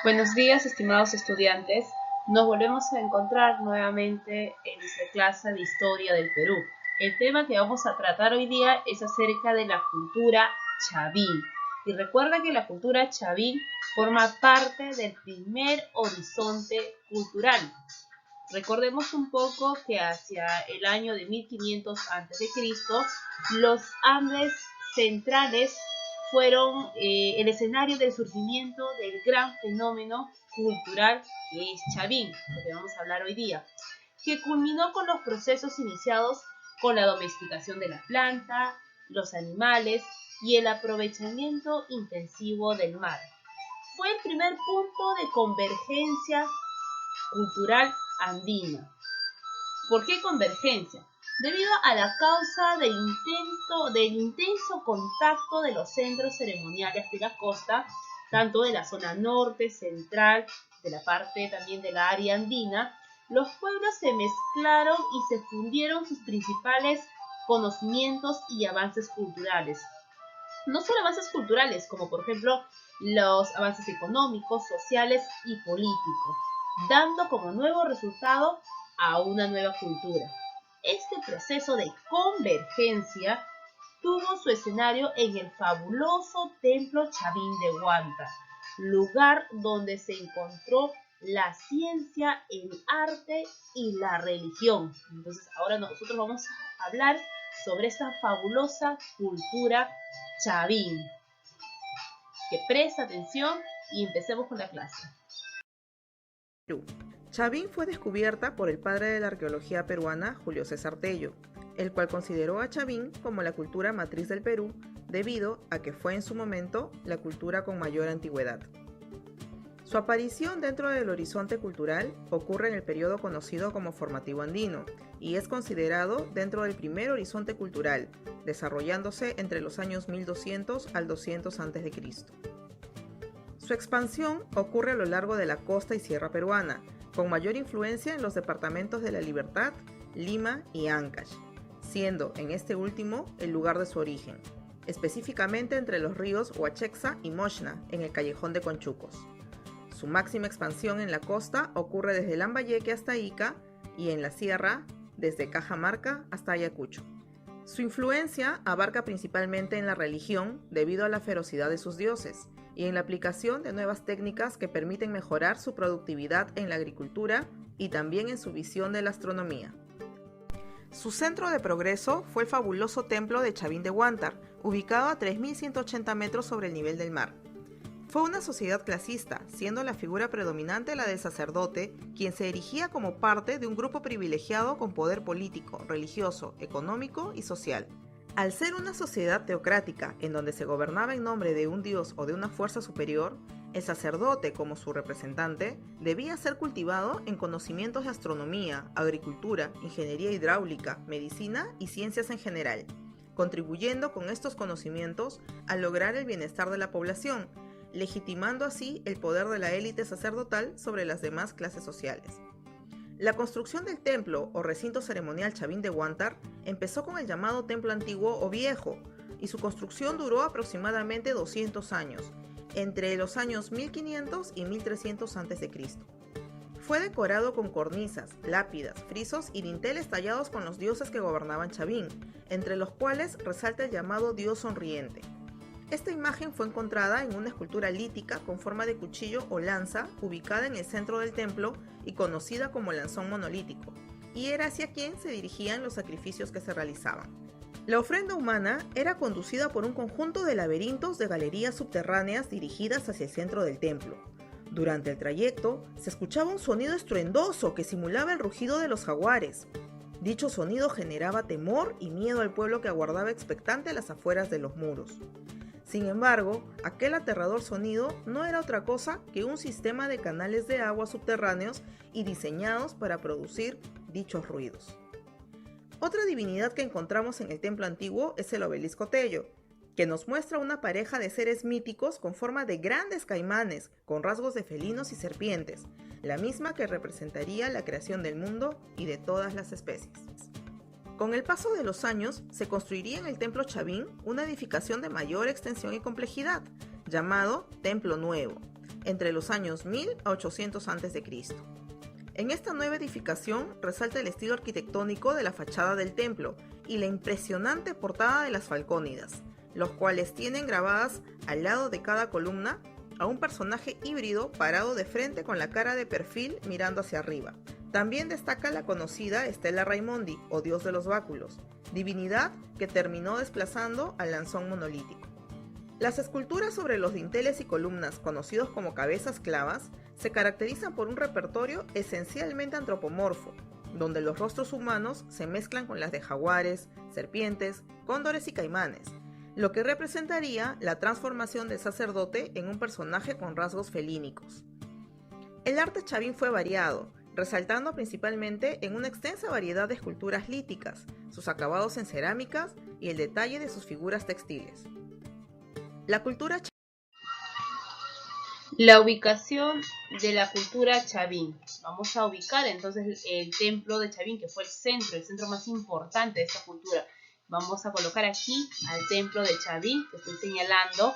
Buenos días, estimados estudiantes. Nos volvemos a encontrar nuevamente en nuestra clase de Historia del Perú. El tema que vamos a tratar hoy día es acerca de la cultura chavín. Y recuerda que la cultura chavín forma parte del primer horizonte cultural. Recordemos un poco que hacia el año de 1500 a.C., los Andes centrales fueron el escenario del surgimiento del gran fenómeno cultural que es Chavín, lo que vamos a hablar hoy día, que culminó con los procesos iniciados con la domesticación de la planta, los animales y el aprovechamiento intensivo del mar. Fue el primer punto de convergencia cultural andina. ¿Por qué convergencia? Debido a la causa del intenso contacto de los centros ceremoniales de la costa, tanto de la zona norte, central, de la parte también de la área andina, los pueblos se mezclaron y se fundieron sus principales conocimientos y avances culturales. No solo avances culturales, como por ejemplo los avances económicos, sociales y políticos, dando como nuevo resultado a una nueva cultura. Este proceso de convergencia tuvo su escenario en el fabuloso templo Chavín de Huanta, lugar donde se encontró la ciencia, el arte y la religión. Entonces ahora nosotros vamos a hablar sobre esta fabulosa cultura chavín. Que presta atención y empecemos con la clase. Perú. Chavín fue descubierta por el padre de la arqueología peruana, Julio César Tello, el cual consideró a Chavín como la cultura matriz del Perú debido a que fue en su momento la cultura con mayor antigüedad. Su aparición dentro del horizonte cultural ocurre en el periodo conocido como Formativo Andino y es considerado dentro del primer horizonte cultural, desarrollándose entre los años 1200 al 200 a.C. Su expansión ocurre a lo largo de la costa y sierra peruana, con mayor influencia en los departamentos de La Libertad, Lima y Ancash, siendo en este último el lugar de su origen, específicamente entre los ríos Huachexa y Moshna, en el callejón de Conchucos. Su máxima expansión en la costa ocurre desde Lambayeque hasta Ica y en la sierra desde Cajamarca hasta Ayacucho. Su influencia abarca principalmente en la religión debido a la ferocidad de sus dioses y en la aplicación de nuevas técnicas que permiten mejorar su productividad en la agricultura y también en su visión de la astronomía. Su centro de progreso fue el fabuloso templo de Chavín de Huántar, ubicado a 3.180 metros sobre el nivel del mar. Fue una sociedad clasista, siendo la figura predominante la del sacerdote, quien se erigía como parte de un grupo privilegiado con poder político, religioso, económico y social. Al ser una sociedad teocrática en donde se gobernaba en nombre de un dios o de una fuerza superior, el sacerdote, como su representante, debía ser cultivado en conocimientos de astronomía, agricultura, ingeniería hidráulica, medicina y ciencias en general, contribuyendo con estos conocimientos a lograr el bienestar de la población, legitimando así el poder de la élite sacerdotal sobre las demás clases sociales. La construcción del templo o recinto ceremonial Chavín de Huántar empezó con el llamado Templo Antiguo o Viejo, y su construcción duró aproximadamente 200 años, entre los años 1500 y 1300 a.C. Fue decorado con cornisas, lápidas, frisos y dinteles tallados con los dioses que gobernaban Chavín, entre los cuales resalta el llamado Dios Sonriente. Esta imagen fue encontrada en una escultura lítica con forma de cuchillo o lanza ubicada en el centro del templo y conocida como lanzón monolítico, y era hacia quien se dirigían los sacrificios que se realizaban. La ofrenda humana era conducida por un conjunto de laberintos de galerías subterráneas dirigidas hacia el centro del templo. Durante el trayecto se escuchaba un sonido estruendoso que simulaba el rugido de los jaguares. Dicho sonido generaba temor y miedo al pueblo que aguardaba expectante a las afueras de los muros. Sin embargo, aquel aterrador sonido no era otra cosa que un sistema de canales de agua subterráneos y diseñados para producir dichos ruidos. Otra divinidad que encontramos en el templo antiguo es el obelisco Tello, que nos muestra una pareja de seres míticos con forma de grandes caimanes, con rasgos de felinos y serpientes, la misma que representaría la creación del mundo y de todas las especies. Con el paso de los años, se construiría en el Templo Chavín una edificación de mayor extensión y complejidad, llamado Templo Nuevo, entre los años 1000 a 800 a.C. En esta nueva edificación resalta el estilo arquitectónico de la fachada del templo y la impresionante portada de las Falcónidas, los cuales tienen grabadas al lado de cada columna a un personaje híbrido parado de frente con la cara de perfil mirando hacia arriba. También destaca la conocida Stella Raimondi, o dios de los báculos, divinidad que terminó desplazando al lanzón monolítico. Las esculturas sobre los dinteles y columnas, conocidos como cabezas clavas, se caracterizan por un repertorio esencialmente antropomorfo, donde los rostros humanos se mezclan con las de jaguares, serpientes, cóndores y caimanes, lo que representaría la transformación del sacerdote en un personaje con rasgos felínicos. El arte chavín fue variado, resaltando principalmente en una extensa variedad de esculturas líticas, sus acabados en cerámicas y el detalle de sus figuras textiles. La cultura La ubicación de la cultura chavín. Vamos a ubicar entonces el templo de Chavín, que fue el centro más importante de esta cultura. Vamos a colocar aquí al templo de Chavín, que estoy señalando.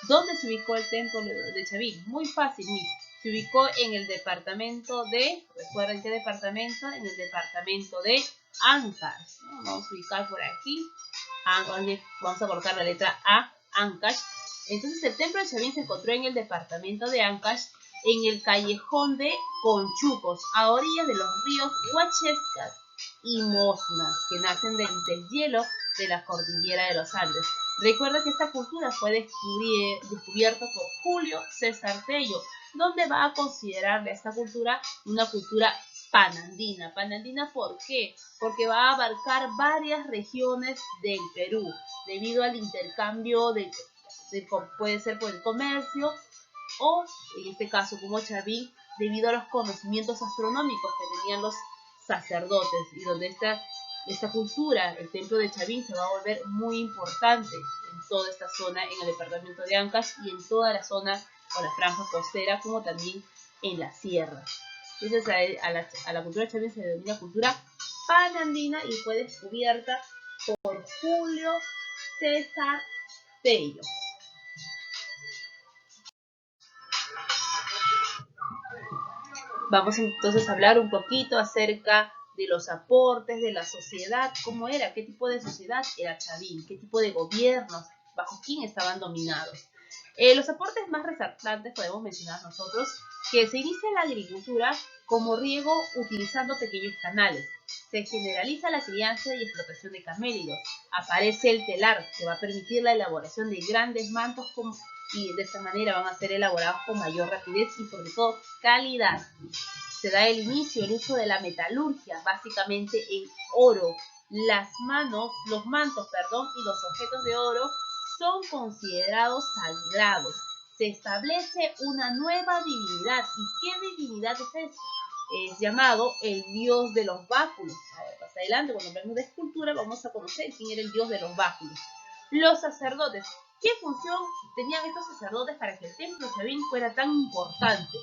¿Dónde se ubicó el templo de Chavín? Muy fácil, Miss. Se ubicó en el departamento de, ¿recuerden qué departamento? En el departamento de Ancash. Vamos a ubicar por aquí. Vamos a colocar la letra A, Ancash. Entonces el templo de Chavín se encontró en el departamento de Ancash, en el callejón de Conchucos, a orillas de los ríos Huachescas y Mosnas, que nacen del hielo de la cordillera de los Andes. Recuerda que esta cultura fue descubierta por Julio César Tello, donde va a considerarle a esta cultura una cultura panandina. ¿Panandina por qué? Porque va a abarcar varias regiones del Perú, debido al intercambio puede ser por el comercio o, en este caso como Chavín, debido a los conocimientos astronómicos que tenían los sacerdotes, y donde esta cultura, el templo de Chavín, se va a volver muy importante en toda esta zona, en el departamento de Ancash y en toda la zona o la franja costera, como también en la sierra. Entonces a la cultura Chavín se denomina cultura panandina y fue descubierta por Julio César Tello. Vamos entonces a hablar un poquito acerca de los aportes de la sociedad, cómo era, qué tipo de sociedad era Chavín, qué tipo de gobiernos, bajo quién estaban dominados. Los aportes más resaltantes podemos mencionar nosotros que se inicia la agricultura como riego utilizando pequeños canales. Se generaliza la crianza y explotación de camélidos. Aparece el telar, que va a permitir la elaboración de grandes mantos y de esta manera van a ser elaborados con mayor rapidez y sobre todo calidad. Se da el inicio, el uso de la metalurgia, básicamente en oro. Los mantos y los objetos de oro son considerados sagrados. Se establece una nueva divinidad. ¿Y qué divinidad es esta? Es llamado el dios de los báculos. A ver, más adelante, cuando hablemos de escultura, vamos a conocer quién era el dios de los báculos. Los sacerdotes. ¿Qué función tenían estos sacerdotes para que el templo de Chavín fuera tan importante?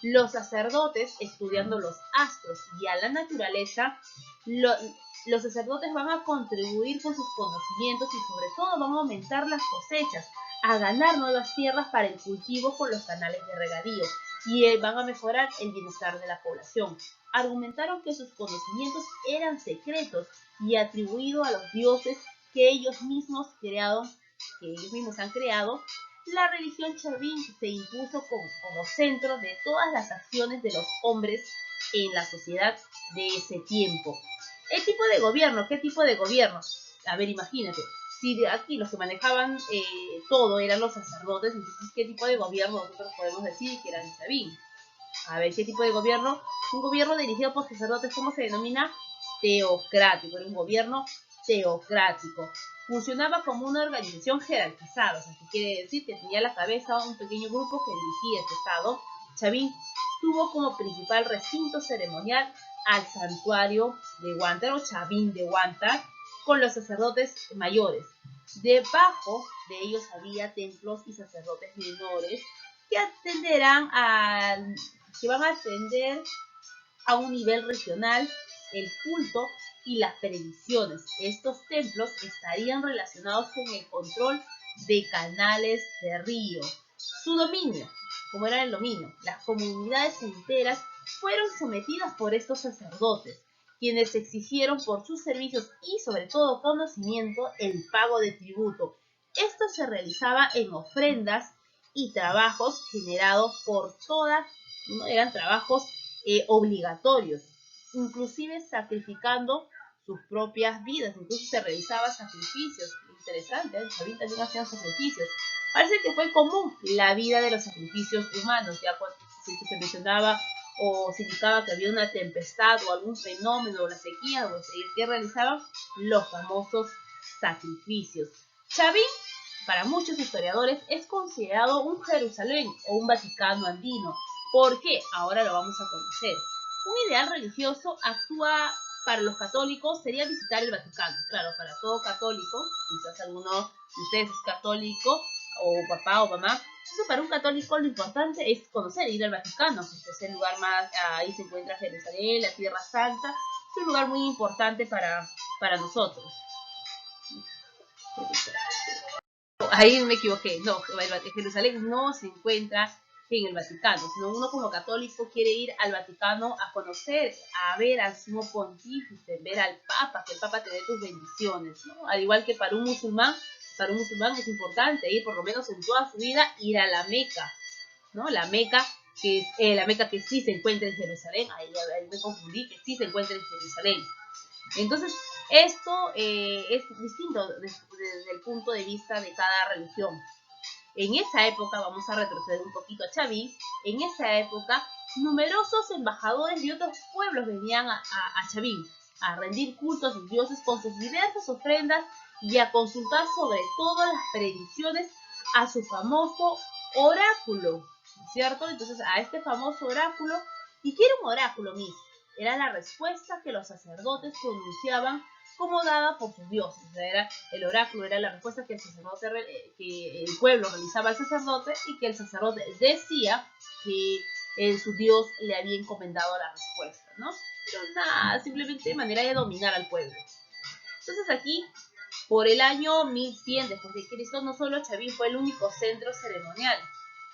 Los sacerdotes, estudiando los astros y a la naturaleza, los sacerdotes van a contribuir con sus conocimientos y sobre todo van a aumentar las cosechas, a ganar nuevas tierras para el cultivo con los canales de regadío y van a mejorar el bienestar de la población. Argumentaron que sus conocimientos eran secretos y atribuidos a los dioses que ellos mismos han creado. La religión chavín se impuso como centro de todas las acciones de los hombres en la sociedad de ese tiempo. El tipo de gobierno, ¿qué tipo de gobierno? A ver, imagínate, si de aquí los que manejaban todo eran los sacerdotes, entonces ¿qué tipo de gobierno nosotros podemos decir que era el chavín? A ver, ¿qué tipo de gobierno? Un gobierno dirigido por sacerdotes, ¿cómo se denomina? Teocrático, era un gobierno teocrático. Funcionaba como una organización jerarquizada, o sea, que quiere decir que tenía a la cabeza un pequeño grupo que dirigía este estado. Chavín tuvo como principal recinto ceremonial al santuario de Huántar o Chavín de Huántar, con los sacerdotes mayores. Debajo de ellos había templos y sacerdotes menores que van a atender a un nivel regional el culto y las predicciones. Estos templos estarían relacionados con el control de canales de río. Su dominio. como era el dominio. Las comunidades enteras fueron sometidas por estos sacerdotes, quienes exigieron por sus servicios y sobre todo conocimiento el pago de tributo. Esto se realizaba en ofrendas y trabajos generados por todas, ¿no? Eran trabajos obligatorios, inclusive sacrificando sus propias vidas, incluso se realizaban sacrificios. Interesante, ¿eh? Chavín también hacían sacrificios. Parece que fue común la vida de los sacrificios humanos, ya cuando se mencionaba o se indicaba que había una tempestad o algún fenómeno o la sequía, o que realizaban los famosos sacrificios. Chavín, para muchos historiadores, es considerado un Jerusalén o un Vaticano andino. ¿Por qué? Ahora lo vamos a conocer. Un ideal religioso actúa para los católicos sería visitar el Vaticano. Claro, para todo católico, quizás alguno de ustedes es católico, o papá o mamá. Entonces, para un católico lo importante es conocer, ir al Vaticano, que es el lugar más, ahí se encuentra Jerusalén, la Tierra Santa. Es un lugar muy importante para nosotros. Ahí me equivoqué, no, Jerusalén no se encuentra en el Vaticano, sino uno como católico quiere ir al Vaticano a conocer, a ver al sumo pontífice, ver al Papa, que el Papa te dé tus bendiciones, ¿no? Al igual que para un musulmán es importante ir por lo menos en toda su vida, ir a la Meca, ¿no? La Meca que sí se encuentra en Jerusalén, ahí me confundí, que sí se encuentra en Jerusalén. Entonces, esto es distinto desde el punto de vista de cada religión. En esa época, vamos a retroceder un poquito a Chavín, en esa época numerosos embajadores de otros pueblos venían a Chavín a rendir cultos a sus dioses con sus diversas ofrendas y a consultar sobre todas las predicciones a su famoso oráculo, ¿cierto? Entonces a este famoso oráculo, ¿y qué era un oráculo, Miss? Era la respuesta que los sacerdotes pronunciaban como dada por sus dioses. O sea, era el oráculo, era la respuesta que el sacerdote, que el pueblo realizaba al sacerdote y que el sacerdote decía que su dios le había encomendado la respuesta, ¿no? Pero nada, simplemente manera de dominar al pueblo. Entonces aquí, por el año 1100 después de Cristo, no solo Chavín fue el único centro ceremonial.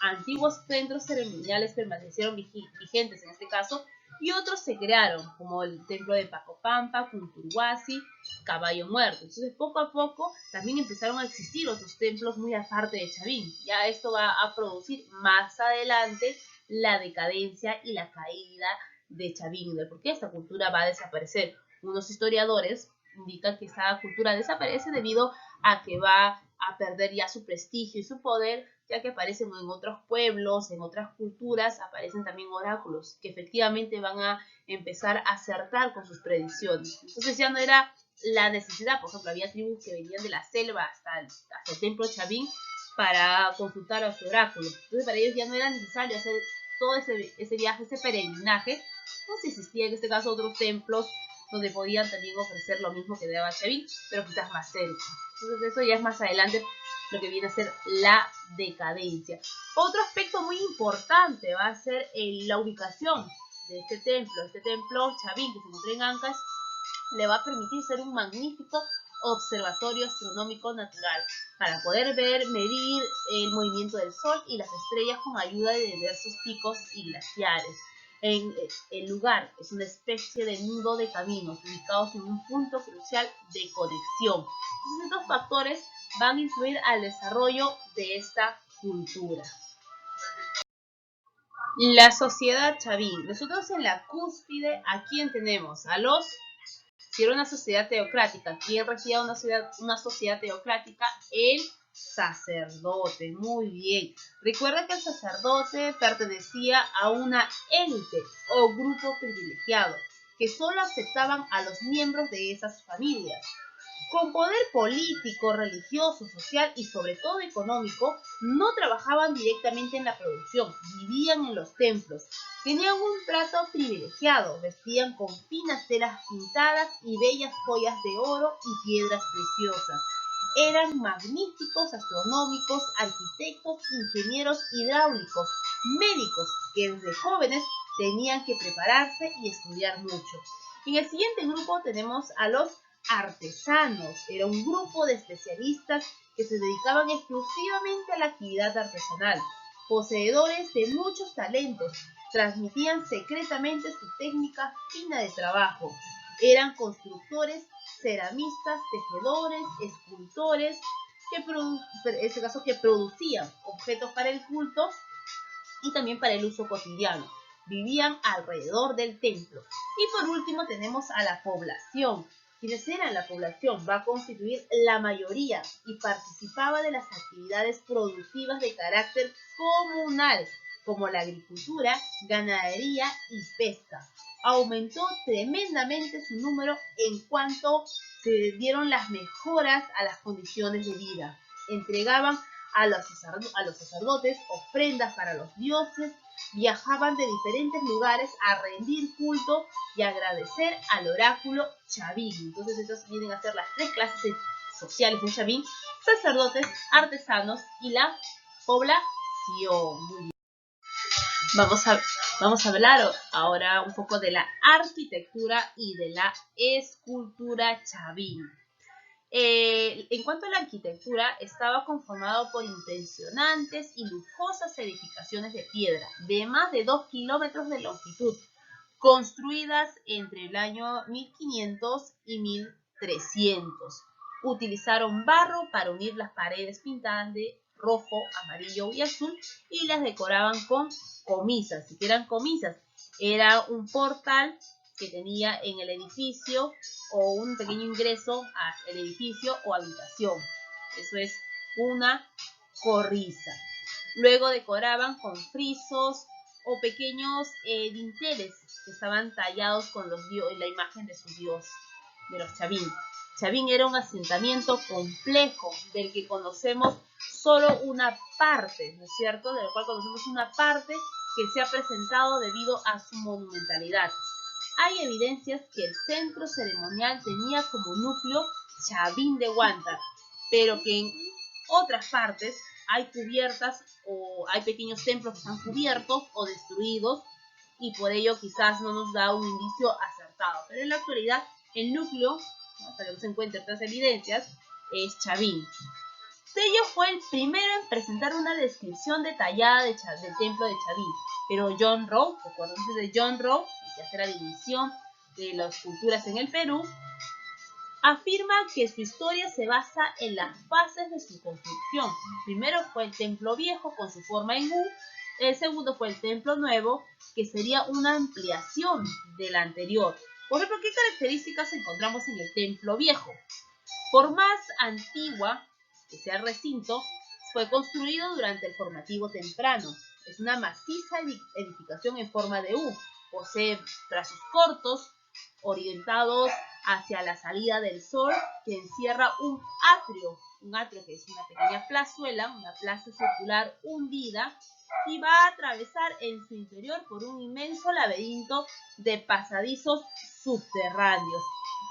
Antiguos centros ceremoniales permanecieron vigentes en este caso, y otros se crearon, como el templo de Pacopampa, Cunturhuasi, Caballo Muerto. Entonces, poco a poco, también empezaron a existir otros templos muy aparte de Chavín. Ya esto va a producir más adelante la decadencia y la caída de Chavín, de por qué esta cultura va a desaparecer. Unos historiadores indican que esta cultura desaparece debido a que va a perder ya su prestigio y su poder, ya que aparecen en otros pueblos, en otras culturas, aparecen también oráculos que efectivamente van a empezar a acertar con sus predicciones. Entonces ya no era la necesidad, por ejemplo, había tribus que venían de la selva hasta el templo Chavín para consultar a su oráculo. Entonces para ellos ya no era necesario hacer todo ese viaje, ese peregrinaje. No sé si existía en este caso otros templos donde podían también ofrecer lo mismo que daba Chavín, pero quizás más cerca. Entonces eso ya es más adelante lo que viene a ser la decadencia. Otro aspecto muy importante va a ser la ubicación de este templo Chavín que se encuentra en Ancash, le va a permitir ser un magnífico observatorio astronómico natural para poder ver, medir el movimiento del Sol y las estrellas con ayuda de diversos picos y glaciares. El lugar es una especie de nudo de caminos ubicados en un punto crucial de conexión. Entonces, estos factores van a influir al desarrollo de esta cultura. La sociedad Chavín. Nosotros en la cúspide, ¿a quién tenemos? Si era una sociedad teocrática, ¿quién regía una sociedad teocrática? El sacerdote. Muy bien. Recuerda que el sacerdote pertenecía a una élite o grupo privilegiado que solo aceptaban a los miembros de esas familias. Con poder político, religioso, social y sobre todo económico, no trabajaban directamente en la producción, vivían en los templos. Tenían un trato privilegiado, vestían con finas telas pintadas y bellas joyas de oro y piedras preciosas. Eran magníficos astronómicos, arquitectos, ingenieros hidráulicos, médicos que desde jóvenes tenían que prepararse y estudiar mucho. En el siguiente grupo tenemos a los artesanos. Era un grupo de especialistas que se dedicaban exclusivamente a la actividad artesanal. poseedores de muchos talentos, transmitían secretamente su técnica fina de trabajo. Eran constructores, ceramistas, tejedores, escultores, en este caso que producían objetos para el culto y también para el uso cotidiano. Vivían alrededor del templo. Y por último tenemos a la población. ¿Quiénes eran la población? Va a constituir la mayoría y participaba de las actividades productivas de carácter comunal, como la agricultura, ganadería y pesca. Aumentó tremendamente su número en cuanto se dieron las mejoras a las condiciones de vida. Entregaban a los sacerdotes ofrendas para los dioses, viajaban de diferentes lugares a rendir culto y agradecer al oráculo Chavín. Entonces estas vienen a ser las tres clases sociales de Chavín: sacerdotes, artesanos y la población. Muy bien. Vamos a hablar ahora un poco de la arquitectura y de la escultura Chavín. En cuanto a la arquitectura, estaba conformado por impresionantes y lujosas edificaciones de piedra de más de 2 kilómetros de longitud, construidas entre el año 1500 y 1300. Utilizaron barro para unir las paredes pintadas de rojo, amarillo y azul y las decoraban con comisas. Si eran comisas, era un portal que tenía en el edificio o un pequeño ingreso al edificio o habitación. Eso es una corrisa. Luego decoraban con frisos o pequeños dinteles que estaban tallados con la imagen de su dios, de los Chavín. Chavín era un asentamiento complejo del que conocemos solo una parte, ¿no es cierto? Del cual conocemos una parte que se ha presentado debido a su monumentalidad. Hay evidencias que el centro ceremonial tenía como núcleo Chavín de Huántar, pero que en otras partes hay cubiertas o hay pequeños templos que están cubiertos o destruidos y por ello quizás no nos da un indicio acertado. Pero en la actualidad el núcleo, ¿no?, hasta que no se encuentren otras evidencias, es Chavín. Tello fue el primero en presentar una descripción detallada del templo de Chavín, pero John Rowe, recuerden de John Rowe, que hace la división de las culturas en el Perú, afirma que su historia se basa en las fases de su construcción. Primero fue el templo viejo con su forma en U, el segundo fue el templo nuevo, que sería una ampliación del anterior. Por ejemplo, ¿qué características encontramos en el templo viejo? Por más antigua que sea el recinto, fue construido durante el formativo temprano. Es una maciza edificación en forma de U. Posee brazos cortos, orientados hacia la salida del sol, que encierra un atrio que es una pequeña plazuela, una plaza circular hundida, y va a atravesar en su interior por un inmenso laberinto de pasadizos subterráneos.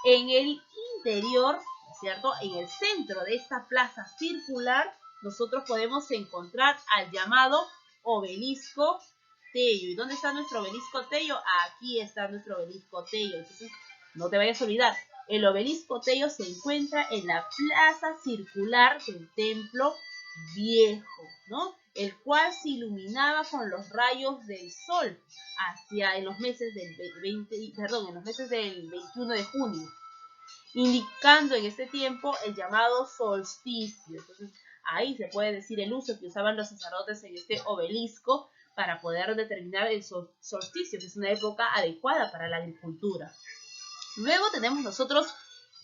En el interior, ¿cierto?, en el centro de esta plaza circular, nosotros podemos encontrar al llamado obelisco Tello. ¿Y dónde está nuestro obelisco Tello? Aquí está nuestro obelisco Tello. Entonces, no te vayas a olvidar, el obelisco Tello se encuentra en la plaza circular del templo viejo, ¿no?, el cual se iluminaba con los rayos del sol en los meses del 21 de junio, indicando en este tiempo el llamado solsticio. Entonces, ahí se puede decir el uso que usaban los sacerdotes en este obelisco para poder determinar el solsticio, que es una época adecuada para la agricultura. Luego tenemos nosotros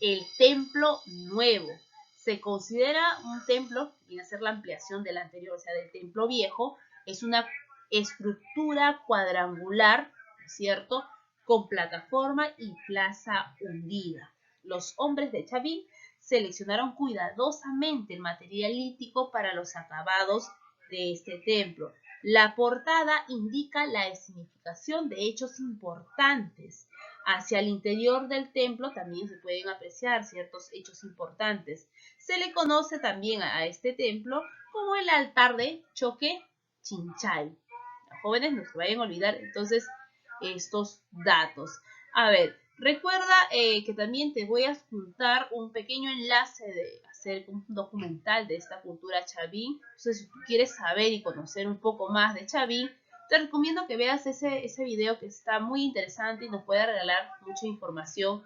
el templo nuevo. Se considera un templo, viene a ser la ampliación del anterior, o sea, del templo viejo. Es una estructura cuadrangular, ¿cierto?, con plataforma y plaza hundida. Los hombres de Chavín seleccionaron cuidadosamente el material lítico para los acabados de este templo. La portada indica la significación de hechos importantes. Hacia el interior del templo también se pueden apreciar ciertos hechos importantes. Se le conoce también a este templo como el altar de Choque Chinchay. Los jóvenes no se vayan a olvidar entonces estos datos. A ver, recuerda que también te voy a adjuntar un pequeño enlace hacer un documental de esta cultura chavín. Entonces, si tú quieres saber y conocer un poco más de Chavín, te recomiendo que veas ese video que está muy interesante y nos puede regalar mucha información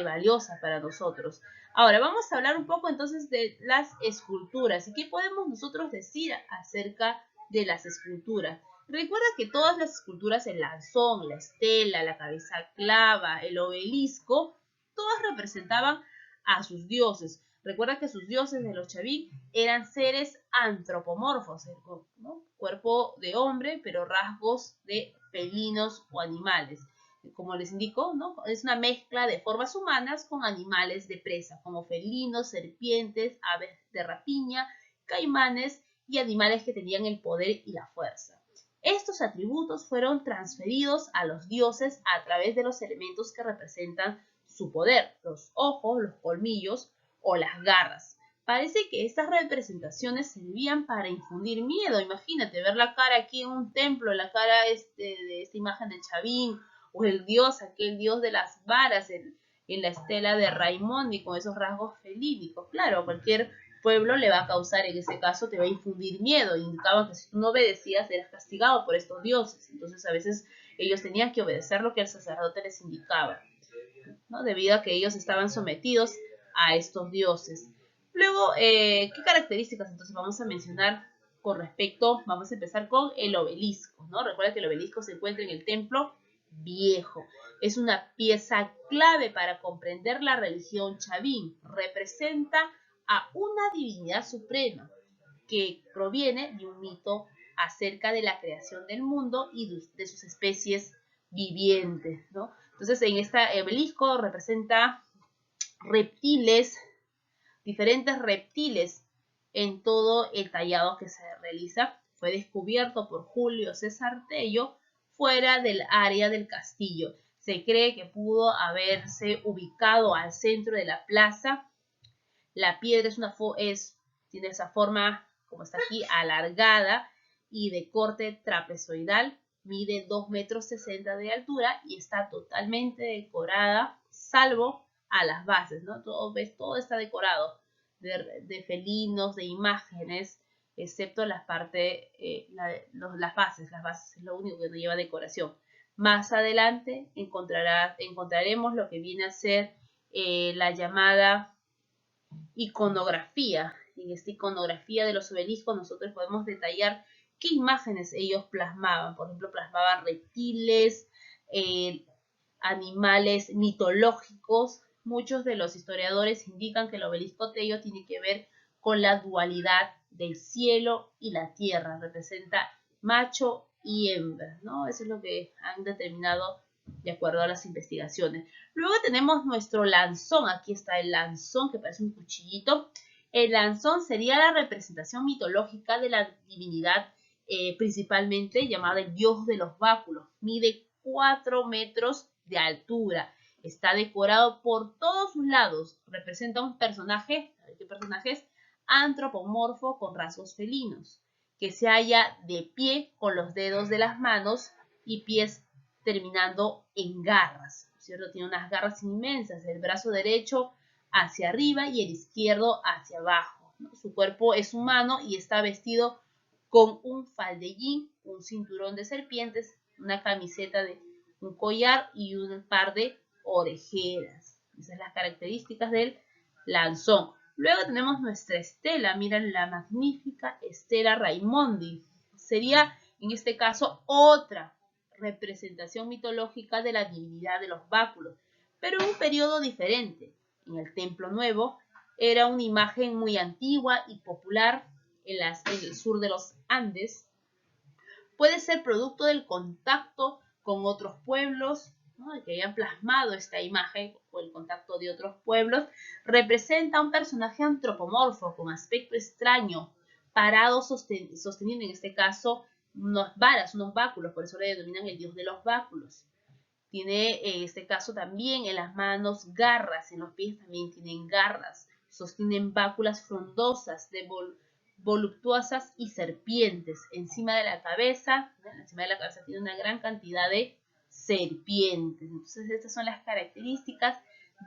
valiosa para nosotros. Ahora, vamos a hablar un poco entonces de las esculturas. ¿Y qué podemos nosotros decir acerca de las esculturas? Recuerda que todas las esculturas, el lanzón, la estela, la cabeza clava, el obelisco, todas representaban a sus dioses. Recuerda que sus dioses de los chavín eran seres antropomorfos, ¿no? Cuerpo de hombre, pero rasgos de felinos o animales. Como les indico, ¿no? Es una mezcla de formas humanas con animales de presa, como felinos, serpientes, aves de rapiña, caimanes y animales que tenían el poder y la fuerza. Estos atributos fueron transferidos a los dioses a través de los elementos que representan su poder, los ojos, los colmillos o las garras. Parece que estas representaciones servían para infundir miedo. Imagínate ver la cara aquí en un templo, la cara de esta imagen de Chavín, o el dios, aquel dios de las varas en la estela de Raimondi con esos rasgos felínicos. Claro, cualquier pueblo le va a causar, en ese caso te va a infundir miedo. Indicaban que si tú no obedecías eras castigado por estos dioses. Entonces a veces ellos tenían que obedecer lo que el sacerdote les indicaba, ¿no? Debido a que ellos estaban sometidos a estos dioses. Luego, ¿qué características entonces vamos a mencionar con respecto? Vamos a empezar con el obelisco, ¿no? Recuerda que el obelisco se encuentra en el templo viejo. Es una pieza clave para comprender la religión chavín. Representa a una divinidad suprema que proviene de un mito acerca de la creación del mundo y de sus especies vivientes, ¿no? Entonces, en este obelisco representa reptiles, diferentes reptiles en todo el tallado que se realiza. Fue descubierto por Julio César Tello fuera del área del castillo. Se cree que pudo haberse ubicado al centro de la plaza. La piedra tiene esa forma, como está aquí, alargada y de corte trapezoidal. Mide 2,60 metros de altura y está totalmente decorada, salvo a las bases, ¿no? Todo está decorado de felinos, de imágenes, excepto las partes, las bases. Las bases es lo único que no lleva decoración. Más adelante encontraremos lo que viene a ser la llamada iconografía. En esta iconografía de los obeliscos nosotros podemos detallar qué imágenes ellos plasmaban. Por ejemplo, plasmaban reptiles, animales mitológicos. Muchos de los historiadores indican que el obelisco Tello tiene que ver con la dualidad del cielo y la tierra. Representa macho y hembra, ¿no? Eso es lo que han determinado de acuerdo a las investigaciones. Luego tenemos nuestro lanzón. Aquí está el lanzón, que parece un cuchillito. El lanzón sería la representación mitológica de la divinidad, principalmente llamada el dios de los báculos. Mide 4 metros de altura. Está decorado por todos sus lados. Representa un personaje, ¿qué personaje es? Antropomorfo con rasgos felinos, que se halla de pie con los dedos de las manos y pies terminando en garras, ¿cierto? Tiene unas garras inmensas, el brazo derecho hacia arriba y el izquierdo hacia abajo, ¿no? Su cuerpo es humano y está vestido con un faldellín, un cinturón de serpientes, una camiseta de un collar y un par de orejeras. Esas son las características del lanzón. Luego tenemos nuestra estela. Miren la magnífica estela Raimondi. Sería en este caso otra representación mitológica de la divinidad de los báculos, pero en un periodo diferente. En el Templo Nuevo era una imagen muy antigua y popular en el sur de los Andes. Puede ser producto del contacto con otros pueblos, ¿no? Que hayan plasmado esta imagen o el contacto de otros pueblos. Representa a un personaje antropomorfo con aspecto extraño, parado sosteniendo en este caso unas varas, unos báculos, por eso le denominan el dios de los báculos. Tiene en este caso también en las manos garras, en los pies también tienen garras, sostienen báculas frondosas, voluptuosas y serpientes. Encima de la cabeza, ¿no? Encima de la cabeza tiene una gran cantidad de serpientes. Entonces estas son las características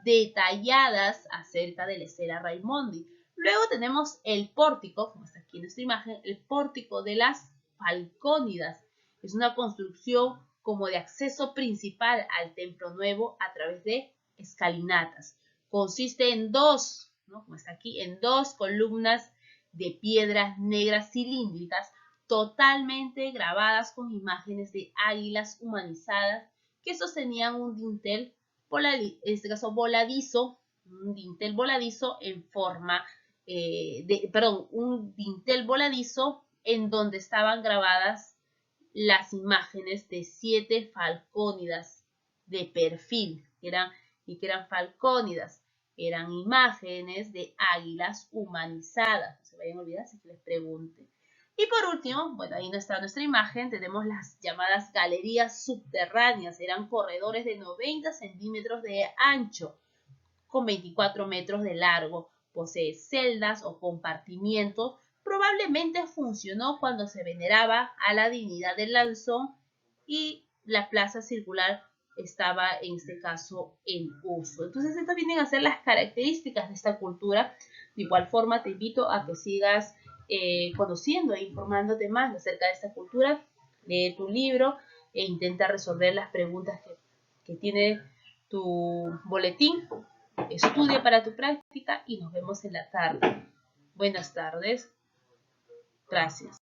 detalladas acerca de la estela Raimondi. Luego tenemos el pórtico, como está aquí en nuestra imagen, el pórtico de las Falcónidas. Es una construcción como de acceso principal al templo nuevo a través de escalinatas. Consiste en dos, ¿no? Como está aquí, en dos columnas de piedras negras cilíndricas totalmente grabadas con imágenes de águilas humanizadas que sostenían un dintel, en este caso voladizo, un dintel voladizo en forma un dintel voladizo en donde estaban grabadas las imágenes de 7 falcónidas de perfil, que eran falcónidas, eran imágenes de águilas humanizadas, no se vayan a olvidar si les pregunten. Y por último, bueno, ahí no está nuestra imagen, tenemos las llamadas galerías subterráneas, eran corredores de 90 centímetros de ancho, con 24 metros de largo, posee celdas o compartimientos. Probablemente funcionó cuando se veneraba a la divinidad del lanzón y la plaza circular estaba en este caso en uso. Entonces estas vienen a ser las características de esta cultura. De igual forma te invito a que sigas conociendo e informándote más acerca de esta cultura. Lee tu libro e intenta resolver las preguntas que tiene tu boletín. Estudia para tu práctica y nos vemos en la tarde. Buenas tardes. Gracias.